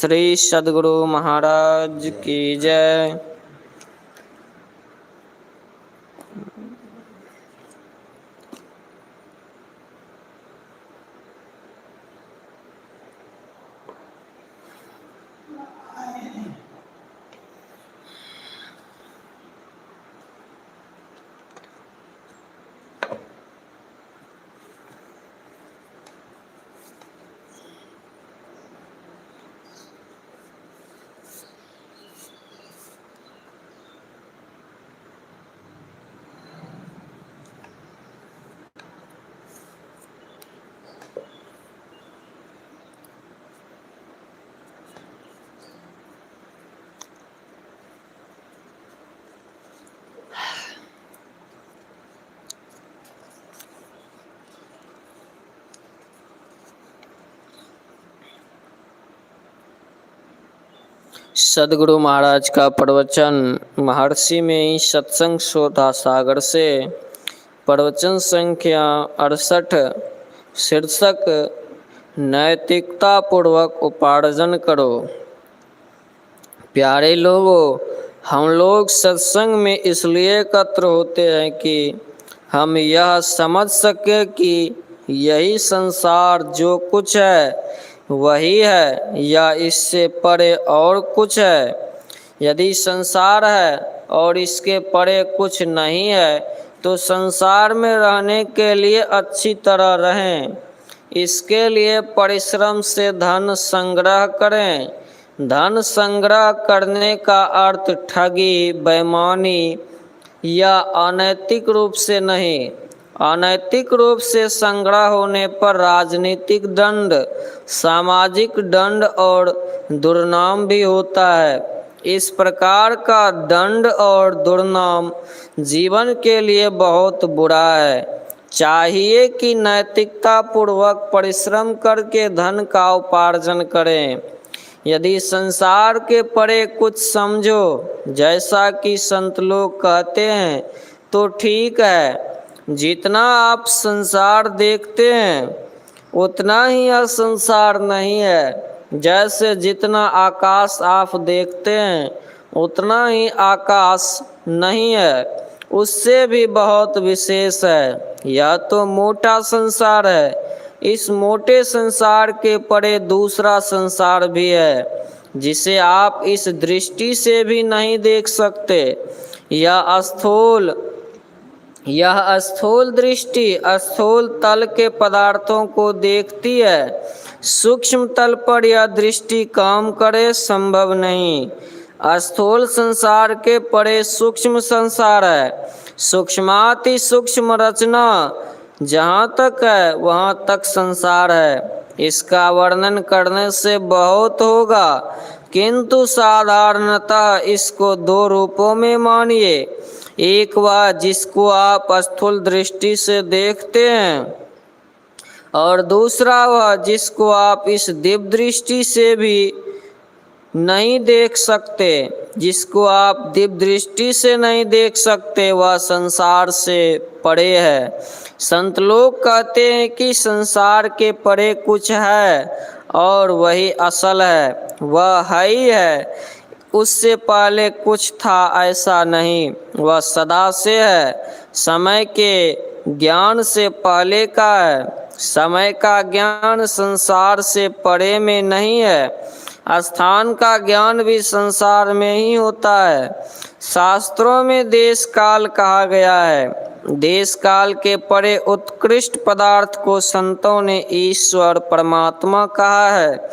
श्री सद्गुरु महाराज की जय। सद्गुरु महाराज का प्रवचन महर्षि में सत्संग शोधा सागर से प्रवचन संख्या 68। शीर्षक नैतिकता पूर्वक उपार्जन करो। प्यारे लोगों, हम लोग सत्संग में इसलिए एकत्र होते हैं कि हम यह समझ सके कि यही संसार जो कुछ है वही है या इससे परे और कुछ है। यदि संसार है और इसके परे कुछ नहीं है तो संसार में रहने के लिए अच्छी तरह रहें। इसके लिए परिश्रम से धन संग्रह करें। धन संग्रह करने का अर्थ ठगी, बेईमानी या अनैतिक रूप से नहीं। अनैतिक रूप से संग्रह होने पर राजनीतिक दंड, सामाजिक दंड और दुर्नाम भी होता है। इस प्रकार का दंड और दुर्नाम जीवन के लिए बहुत बुरा है। चाहिए कि नैतिकता पूर्वक परिश्रम करके धन का उपार्जन करें। यदि संसार के परे कुछ समझो, जैसा कि संत लोग कहते हैं, तो ठीक है। जितना आप संसार देखते हैं उतना ही यह संसार नहीं है। जैसे जितना आकाश आप देखते हैं उतना ही आकाश नहीं है, उससे भी बहुत विशेष है। यह तो मोटा संसार है। इस मोटे संसार के परे दूसरा संसार भी है जिसे आप इस दृष्टि से भी नहीं देख सकते। यह स्थूल दृष्टि स्थूल तल के पदार्थों को देखती है। सूक्ष्म तल पर यह दृष्टि काम करे संभव नहीं। स्थूल संसार के परे सूक्ष्म संसार है। सूक्ष्माति सूक्ष्म रचना जहाँ तक है वहाँ तक संसार है। इसका वर्णन करने से बहुत होगा, किंतु साधारणतः इसको दो रूपों में मानिए। एक वह जिसको आप स्थूल दृष्टि से देखते हैं और दूसरा वह जिसको आप इस दिव्य दृष्टि से भी नहीं देख सकते। जिसको आप दिव्य दृष्टि से नहीं देख सकते वह संसार से परे है। संत लोग कहते हैं कि संसार के परे कुछ है और वही असल है, वह है ही है। उससे पहले कुछ था ऐसा नहीं, वह सदा से है। समय के ज्ञान से पहले का है। समय का ज्ञान संसार से परे में नहीं है। स्थान का ज्ञान भी संसार में ही होता है। शास्त्रों में देश काल कहा गया है। देश काल के परे उत्कृष्ट पदार्थ को संतों ने ईश्वर परमात्मा कहा है।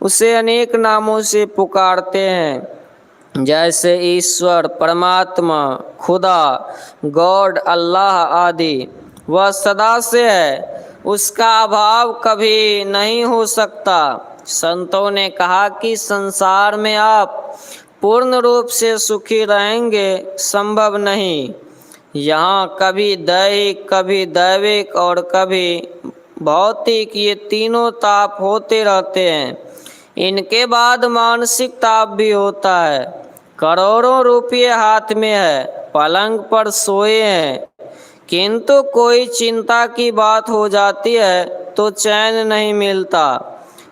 उसे अनेक नामों से पुकारते हैं, जैसे ईश्वर, परमात्मा, खुदा, गॉड, अल्लाह आदि। वह सदा से है, उसका अभाव कभी नहीं हो सकता। संतों ने कहा कि संसार में आप पूर्ण रूप से सुखी रहेंगे संभव नहीं। यहाँ कभी दैहिक, कभी दैविक और कभी भौतिक, ये तीनों ताप होते रहते हैं। इनके बाद मानसिक ताप भी होता है। करोड़ों रुपये हाथ में है, पलंग पर सोए हैं, किंतु कोई चिंता की बात हो जाती है तो चैन नहीं मिलता।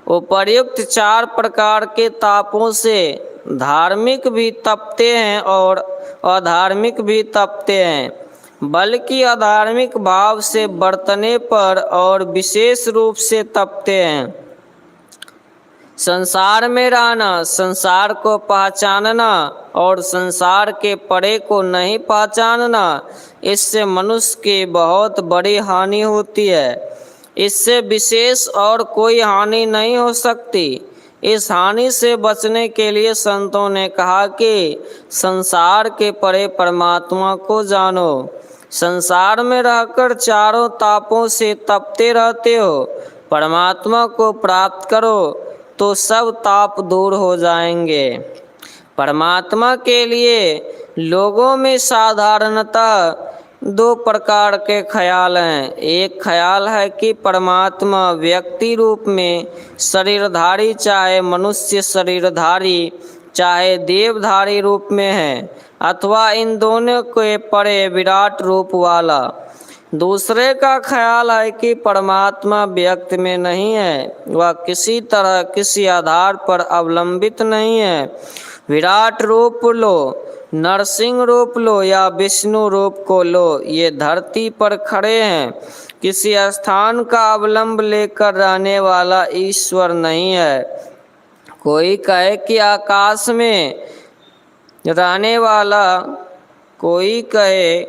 उपर्युक्त 4 प्रकार के तापों से धार्मिक भी तपते हैं और अधार्मिक भी तपते हैं, बल्कि अधार्मिक भाव से बरतने पर और विशेष रूप से तपते हैं। संसार में रहना, संसार को पहचानना और संसार के परे को नहीं पहचानना, इससे मनुष्य की बहुत बड़ी हानि होती है। इससे विशेष और कोई हानि नहीं हो सकती। इस हानि से बचने के लिए संतों ने कहा कि संसार के परे परमात्मा को जानो। संसार में रहकर चारों तापों से तपते रहते हो, परमात्मा को प्राप्त करो तो सब ताप दूर हो जाएंगे। परमात्मा के लिए लोगों में साधारणतः 2 प्रकार के ख्याल हैं। एक ख्याल है कि परमात्मा व्यक्ति रूप में शरीरधारी, चाहे मनुष्य शरीरधारी चाहे देवधारी रूप में है, अथवा इन दोनों के परे विराट रूप वाला। दूसरे का ख्याल है कि परमात्मा व्यक्ति में नहीं है, वह किसी तरह किसी आधार पर अवलंबित नहीं है। विराट रूप लो, नरसिंह रूप लो या विष्णु रूप को लो, ये धरती पर खड़े हैं। किसी स्थान का अवलंब लेकर रहने वाला ईश्वर नहीं है। कोई कहे कि आकाश में रहने वाला, कोई कहे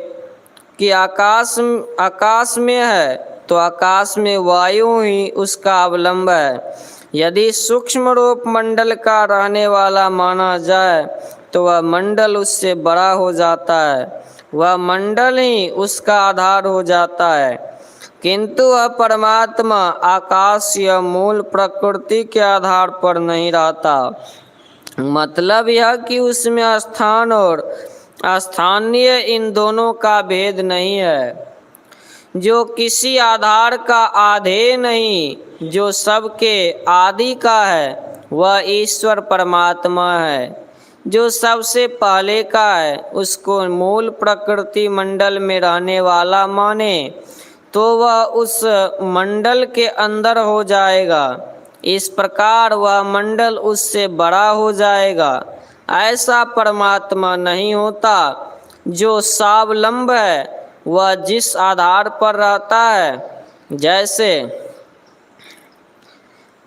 कि आकाश में है तो आकाश में वायु ही उसका अवलंब है। यदि सूक्ष्म रूप मंडल का रहने वाला माना जाए तो वह मंडल उससे बड़ा हो जाता है, वह मंडल ही उसका आधार हो जाता है। किंतु वह परमात्मा आकाश या मूल प्रकृति के आधार पर नहीं रहता। मतलब यह कि उसमें स्थान और स्थानीय इन दोनों का भेद नहीं है। जो किसी आधार का आधेय नहीं, जो सबके आदि का है, वह ईश्वर परमात्मा है। जो सबसे पहले का है, उसको मूल प्रकृति मंडल में रहने वाला माने तो वह उस मंडल के अंदर हो जाएगा। इस प्रकार वह मंडल उससे बड़ा हो जाएगा। ऐसा परमात्मा नहीं होता। जो स्वावलंब है वह जिस आधार पर रहता है, जैसे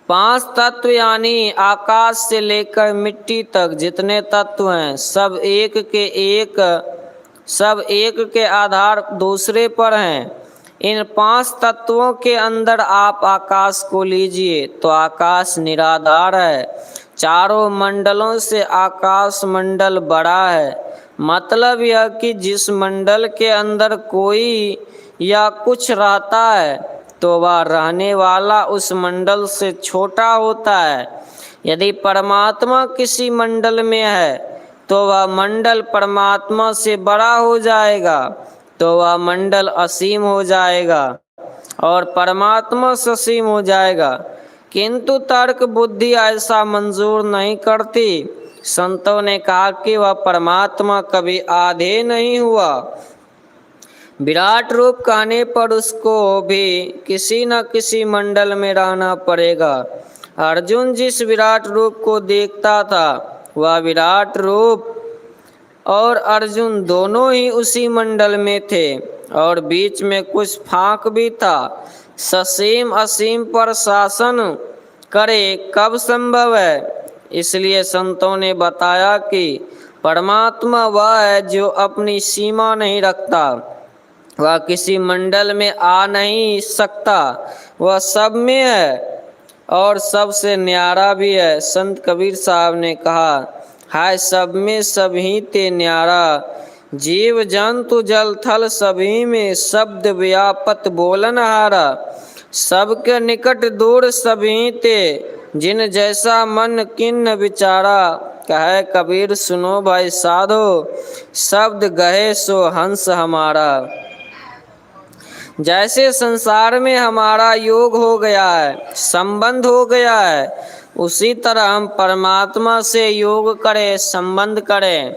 5 तत्व यानी आकाश से लेकर मिट्टी तक जितने तत्व हैं, सब एक के आधार दूसरे पर हैं। इन 5 तत्वों के अंदर आप आकाश को लीजिए तो आकाश निराधार है। चारों मंडलों से आकाश मंडल बड़ा है। मतलब यह कि जिस मंडल के अंदर कोई या कुछ रहता है तो वह रहने वाला उस मंडल से छोटा होता है। यदि परमात्मा किसी मंडल में है तो वह मंडल परमात्मा से बड़ा हो जाएगा, तो वह मंडल असीम हो जाएगा और परमात्मा ससीम हो जाएगा। किंतु तर्क बुद्धि ऐसा मंजूर नहीं करती। संतों ने कहा कि वह परमात्मा कभी आधे नहीं हुआ। विराट रूप कहने पर उसको भी किसी न किसी मंडल में रहना पड़ेगा। अर्जुन जिस विराट रूप को देखता था, वह विराट रूप और अर्जुन दोनों ही उसी मंडल में थे और बीच में कुछ फांक भी था। ससीम असीम पर शासन करे कब संभव है। इसलिए संतों ने बताया कि परमात्मा वह है जो अपनी सीमा नहीं रखता, वह किसी मंडल में आ नहीं सकता, वह सब में है और सबसे न्यारा भी है। संत कबीर साहब ने कहा, हाय सब में सभी ते न्यारा, जीव जंतु जल थल सभी में शब्द व्यापत बोलन हारा। सबके निकट दूर सभी ते, जिन जैसा मन किन्न विचारा। कहे कबीर सुनो भाई साधो, शब्द गहे सो हंस हमारा। जैसे संसार में हमारा योग हो गया है, संबंध हो गया है, उसी तरह हम परमात्मा से योग करें, संबंध करें।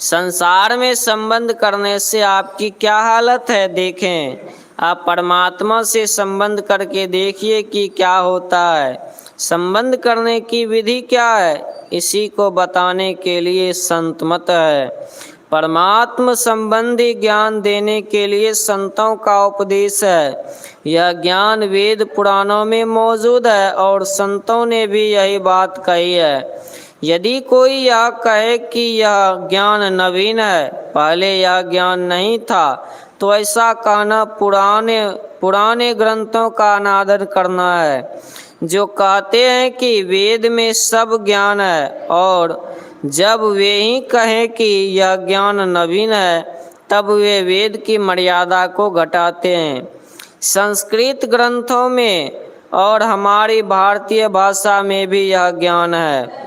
संसार में संबंध करने से आपकी क्या हालत है देखें। आप परमात्मा से संबंध करके देखिए कि क्या होता है। संबंध करने की विधि क्या है, इसी को बताने के लिए संत मत है। परमात्म संबंधी ज्ञान देने के लिए संतों का उपदेश है। यह ज्ञान वेद पुराणों में मौजूद है और संतों ने भी यही बात कही है। यदि कोई यह कहे कि यह ज्ञान नवीन है, पहले यह ज्ञान नहीं था, तो ऐसा कहना पुराने ग्रंथों का अनादर करना है, जो कहते हैं कि वेद में सब ज्ञान है। और जब वे ही कहें कि यह ज्ञान नवीन है, तब वे वेद की मर्यादा को घटाते हैं। संस्कृत ग्रंथों में और हमारी भारतीय भाषा में भी यह ज्ञान है।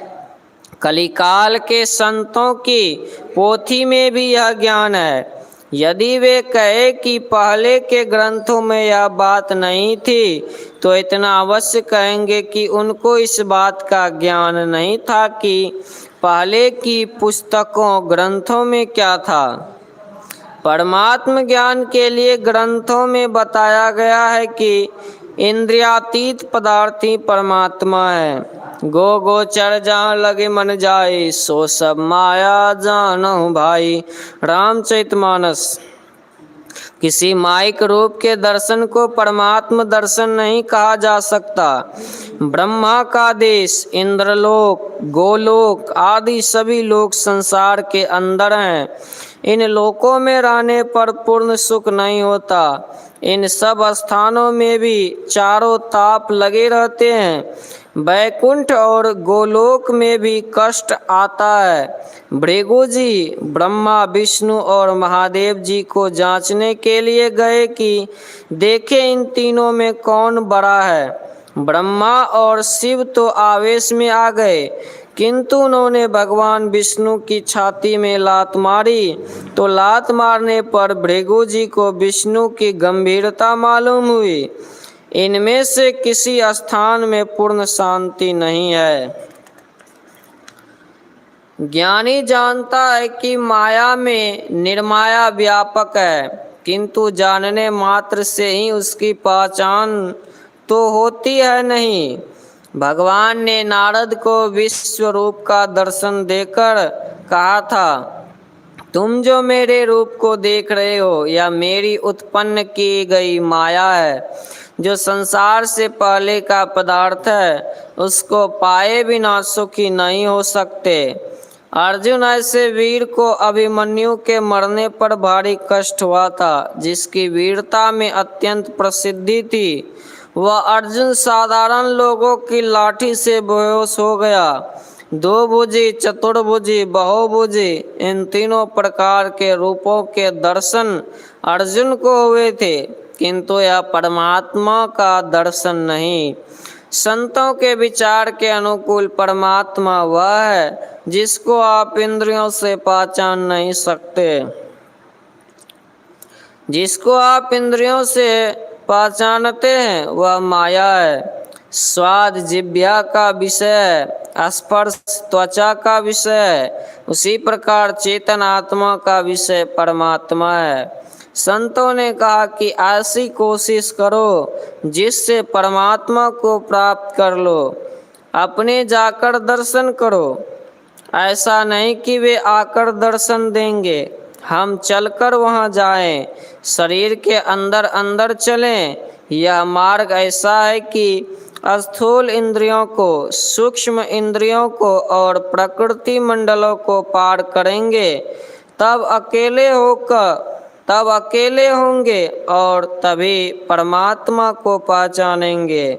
कलिकाल के संतों की पोथी में भी यह ज्ञान है। यदि वे कहे कि पहले के ग्रंथों में यह बात नहीं थी, तो इतना अवश्य कहेंगे कि उनको इस बात का ज्ञान नहीं था कि पहले की पुस्तकों ग्रंथों में क्या था। परमात्म ज्ञान के लिए ग्रंथों में बताया गया है कि इंद्रियातीत पदार्थ ही परमात्मा है। गो गोचर जहाँ लगे मन जाए, सो सब माया जानहु भाई। रामचरितमानस। किसी माइक रूप के दर्शन को परमात्म दर्शन नहीं कहा जा सकता। ब्रह्मा का देश, इंद्रलोक, गोलोक आदि सभी लोक संसार के अंदर हैं। इन लोकों में रहने पर पूर्ण सुख नहीं होता। इन सब स्थानों में भी चारों ताप लगे रहते हैं। वैकुंठ और गोलोक में भी कष्ट आता है। भृगु जी ब्रह्मा, विष्णु और महादेव जी को जांचने के लिए गए कि देखे इन तीनों में कौन बड़ा है। ब्रह्मा और शिव तो आवेश में आ गए, किंतु उन्होंने भगवान विष्णु की छाती में लात मारी, तो लात मारने पर भृगु जी को विष्णु की गंभीरता मालूम हुई। इनमें से किसी स्थान में पूर्ण शांति नहीं है। ज्ञानी जानता है कि माया में निर्माया व्यापक है, किंतु जानने मात्र से ही उसकी पहचान तो होती है नहीं। भगवान ने नारद को विश्व रूप का दर्शन देकर कहा था, तुम जो मेरे रूप को देख रहे हो, यह मेरी उत्पन्न की गई माया है। जो संसार से पहले का पदार्थ है, उसको पाए बिना सुखी नहीं हो सकते। अर्जुन ऐसे वीर को अभिमन्यु के मरने पर भारी कष्ट हुआ था, जिसकी वीरता में अत्यंत प्रसिद्धि थी। वह अर्जुन साधारण लोगों की लाठी से बेहोश हो गया। दो भुजी, चतुर्भुजी, बहुभुजी, इन तीनों प्रकार के रूपों के दर्शन अर्जुन को हुए थे, किंतु यह परमात्मा का दर्शन नहीं। संतों के विचार के अनुकूल परमात्मा वह है जिसको आप इंद्रियों से पहचान नहीं सकते। जिसको आप इंद्रियों से पहचानते हैं वह माया है। स्वाद जिह्वा का विषय है, स्पर्श त्वचा का विषय है, उसी प्रकार चेतन आत्मा का विषय परमात्मा है। संतों ने कहा कि ऐसी कोशिश करो जिससे परमात्मा को प्राप्त कर लो। अपने जाकर दर्शन करो। ऐसा नहीं कि वे आकर दर्शन देंगे, हम चलकर वहाँ जाएं, शरीर के अंदर अंदर चलें। यह मार्ग ऐसा है कि स्थूल इंद्रियों को, सूक्ष्म इंद्रियों को और प्रकृति मंडलों को पार करेंगे, तब अकेले होंगे और तभी परमात्मा को पहचानेंगे।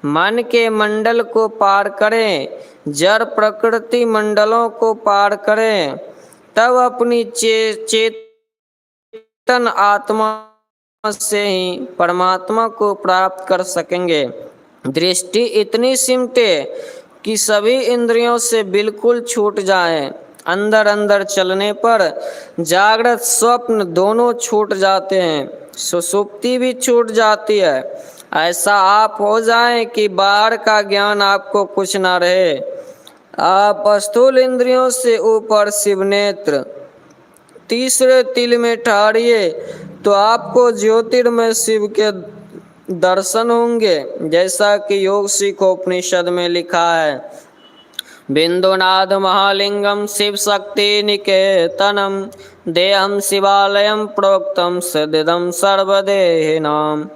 मन के मंडल को पार करें, जड़ प्रकृति मंडलों को पार करें, तब अपनी चेतन आत्मा से ही परमात्मा को प्राप्त कर सकेंगे। दृष्टि इतनी सिमटे कि सभी इंद्रियों से बिल्कुल छूट जाएं। अंदर अंदर चलने पर जागृत स्वप्न दोनों छूट जाते हैं, सुषुप्ति भी छूट जाती है। ऐसा आप हो जाएं कि बाहर का ज्ञान आपको कुछ ना रहे। आप स्थूल इंद्रियों से ऊपर शिव नेत्र तीसरे तिल में ठहरिए, तो आपको ज्योतिर्मय शिव के दर्शन होंगे, जैसा कि योग सिखोपनिषद में लिखा है। बिंदुनाद महालिंगम शिव शक्ति निकेतनम देहम शिवालयम प्रोक्तम सदिदम सर्वदेहिनाम।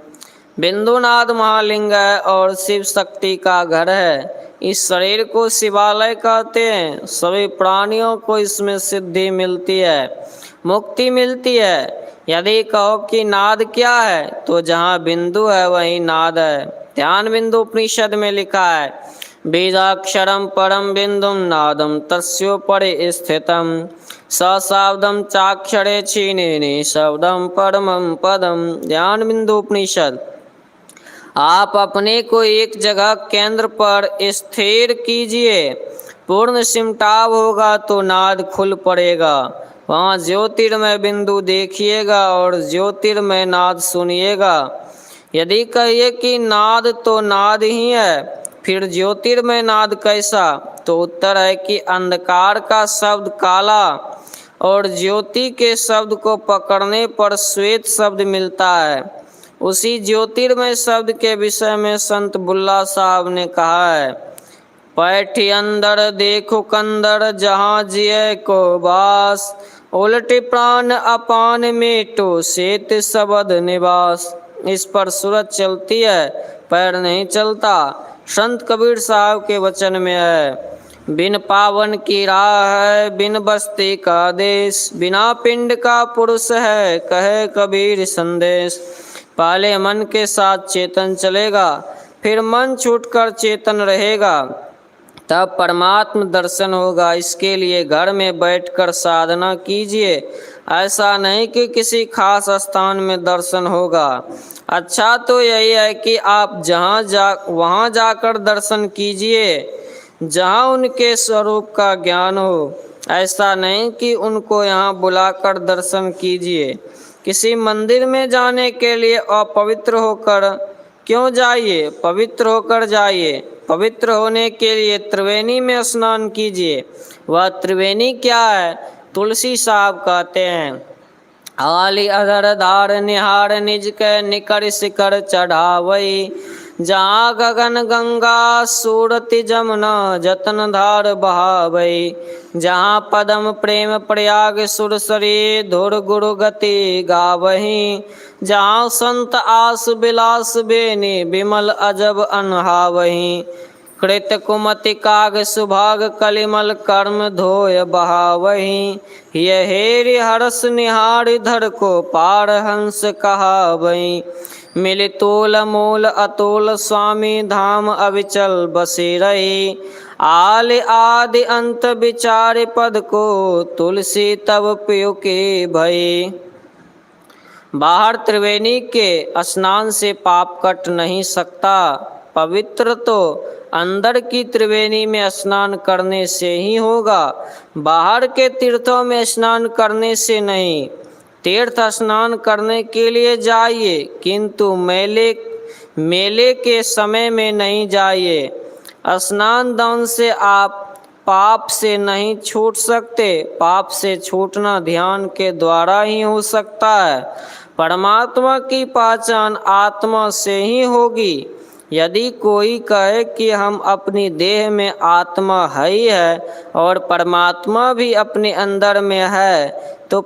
बिंदुनाद महालिंग है और शिव शक्ति का घर है। इस शरीर को शिवालय कहते हैं। सभी प्राणियों को इसमें सिद्धि मिलती है, मुक्ति मिलती है। यदि कहो कि नाद क्या है, तो जहाँ बिंदु है वहीं नाद है। ध्यान बिंदु उपनिषद में लिखा है, बीजाक्षरम परम बिंदुम नादम तस्योपरि स्थितम सशाब्दम चाक्षरे क्षीणेनि शब्दम परमं पदम। ध्यान बिंदु उपनिषद। आप अपने को एक जगह केंद्र पर स्थिर कीजिए। पूर्ण सिमटाव होगा तो नाद खुल पड़ेगा। वहाँ ज्योतिर्मय बिंदु देखिएगा और ज्योतिर्मय नाद सुनिएगा। यदि कहिए कि नाद तो नाद ही है, फिर ज्योतिर्मय नाद कैसा, तो उत्तर है कि अंधकार का शब्द काला और ज्योति के शब्द को पकड़ने पर श्वेत शब्द मिलता है। उसी ज्योतिर्मय शब्द के विषय में संत बुल्ला साहब ने कहा है, पैठी अंदर देखो कंदर जहाँ जिये को बास, उलटे प्राण अपान मेटो शेत सबद निवास। इस पर सूरत चलती है, पैर नहीं चलता। संत कबीर साहब के वचन में है, बिन पावन की राह है, बिन बस्ती का देश, बिना पिंड का पुरुष है, कहे कबीर संदेश। पहले मन के साथ चेतन चलेगा, फिर मन छूटकर चेतन रहेगा, तब परमात्म दर्शन होगा। इसके लिए घर में बैठकर साधना कीजिए। ऐसा नहीं कि किसी खास स्थान में दर्शन होगा। अच्छा तो यही है कि आप वहाँ जाकर दर्शन कीजिए जहाँ उनके स्वरूप का ज्ञान हो। ऐसा नहीं कि उनको यहाँ बुलाकर दर्शन कीजिए। किसी मंदिर में जाने के लिए अपवित्र होकर क्यों जाइए, पवित्र होकर जाइए। पवित्र होने के लिए त्रिवेणी में स्नान कीजिए। वह त्रिवेणी क्या है? तुलसी साहब कहते हैं, आली अधर धार निहार निज के निकर शिखर चढ़ावई, जहाँ गगन गंगा सूरति जमुना जतन धार बहावई, जहाँ पदम प्रेम प्रयाग सुरसरी धुर गुरु गति गावही, जहाँ संत आस बिलास बेनी विमल अजब अनहावही, कृत कुमति काग सुभाग कलिमल कर्म धोय बहावही, ये हेरि हरस निहार धर को पार हंस कहावही, मिल तोल मोल अतोल स्वामी धाम अविचल बसे रही, आल आदि अंत विचार पद को तुलसी तब पियो के भई। बाहर त्रिवेणी के स्नान से पाप कट नहीं सकता। पवित्र तो अंदर की त्रिवेणी में स्नान करने से ही होगा, बाहर के तीर्थों में स्नान करने से नहीं। तीर्थ स्नान करने के लिए जाइए, किंतु मेले के समय में नहीं जाइए। स्नान दान से आप पाप से नहीं छूट सकते। पाप से छूटना ध्यान के द्वारा ही हो सकता है। परमात्मा की पहचान आत्मा से ही होगी। यदि कोई कहे कि हम अपनी देह में आत्मा है ही है और परमात्मा भी अपने अंदर में है, तो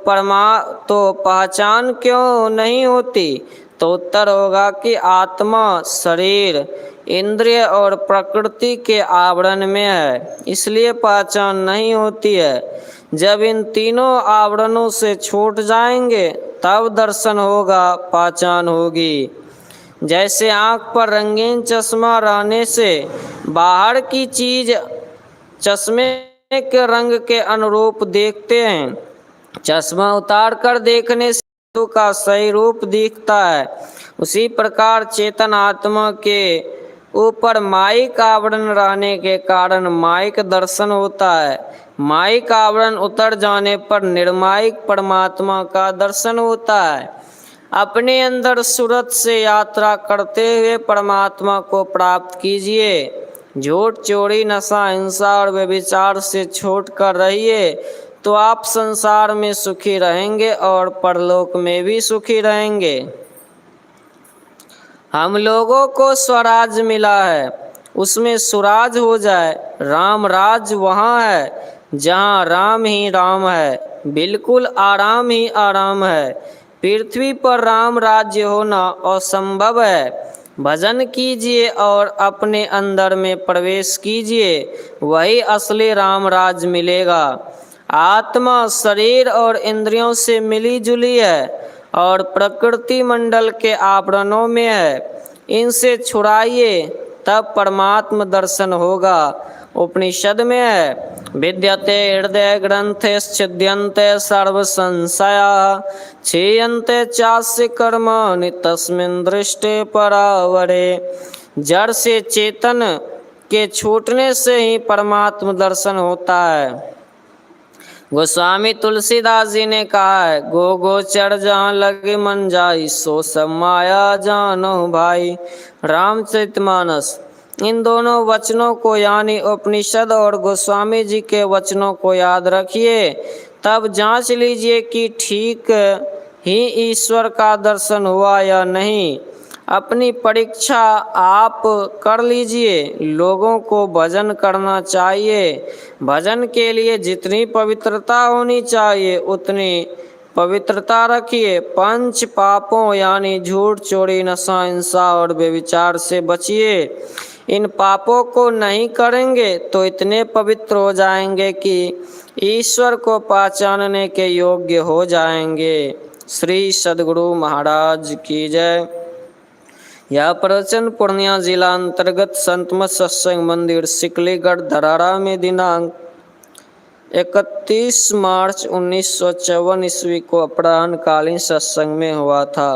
पहचान क्यों नहीं होती? तो उत्तर होगा कि आत्मा शरीर, इंद्रिय और प्रकृति के आवरण में है, इसलिए पहचान नहीं होती है। जब इन तीनों आवरणों से छूट जाएंगे तब दर्शन होगा, पहचान होगी। जैसे आँख पर रंगीन चश्मा रहने से बाहर की चीज चश्मे के रंग के अनुरूप देखते हैं, चश्मा उतार कर देखने से तो का सही रूप दिखता है। उसी प्रकार चेतन आत्मा के ऊपर माइक आवरण रहने के कारण माइक दर्शन होता है। माइक आवरण उतर जाने पर निर्माइक परमात्मा का दर्शन होता है। अपने अंदर सूरत से यात्रा करते हुए परमात्मा को प्राप्त कीजिए। झूठ, चोरी, नशा, हिंसा और व्यभिचार से छूट कर रहिए, तो आप संसार में सुखी रहेंगे और परलोक में भी सुखी रहेंगे। हम लोगों को स्वराज मिला है, उसमें सुराज हो जाए। राम राज वहाँ है जहाँ राम ही राम है, बिल्कुल आराम ही आराम है। पृथ्वी पर राम राज्य होना असंभव है। भजन कीजिए और अपने अंदर में प्रवेश कीजिए, वही असली राम राज मिलेगा। आत्मा शरीर और इंद्रियों से मिली जुली है और प्रकृति मंडल के आवरणों में है। इनसे छुड़ाइए, तब परमात्म दर्शन होगा। उपनिषद में है, विद्यते हृदय ग्रंथे छिद्यन्ते सर्व संशया क्षीयन्ते चास्य कर्माणि तस्मिन् दृष्टे परावरे। जड़ से चेतन के छूटने से ही परमात्म दर्शन होता है। गोस्वामी तुलसीदास जी ने कहा है, गो गोचर जहाँ लगे मन जाई, सो सब माया जानो भाई। रामचरितमानस। इन दोनों वचनों को यानी उपनिषद और गोस्वामी जी के वचनों को याद रखिए, तब जांच लीजिए कि ठीक ही ईश्वर का दर्शन हुआ या नहीं। अपनी परीक्षा आप कर लीजिए। लोगों को भजन करना चाहिए। भजन के लिए जितनी पवित्रता होनी चाहिए उतनी पवित्रता रखिए। पंच पापों यानी झूठ, चोरी, नशा, हिंसा और व्यभिचार से बचिए। इन पापों को नहीं करेंगे तो इतने पवित्र हो जाएंगे कि ईश्वर को पहचानने के योग्य हो जाएंगे। श्री सद्गुरु महाराज की जय। यह प्रवचन पूर्णिया जिला अंतर्गत संतमत सत्संग मंदिर सिकलीगढ़ धराड़ा में दिनांक 31 मार्च 1954 ईस्वी को अपराह्न कालीन सत्संग में हुआ था।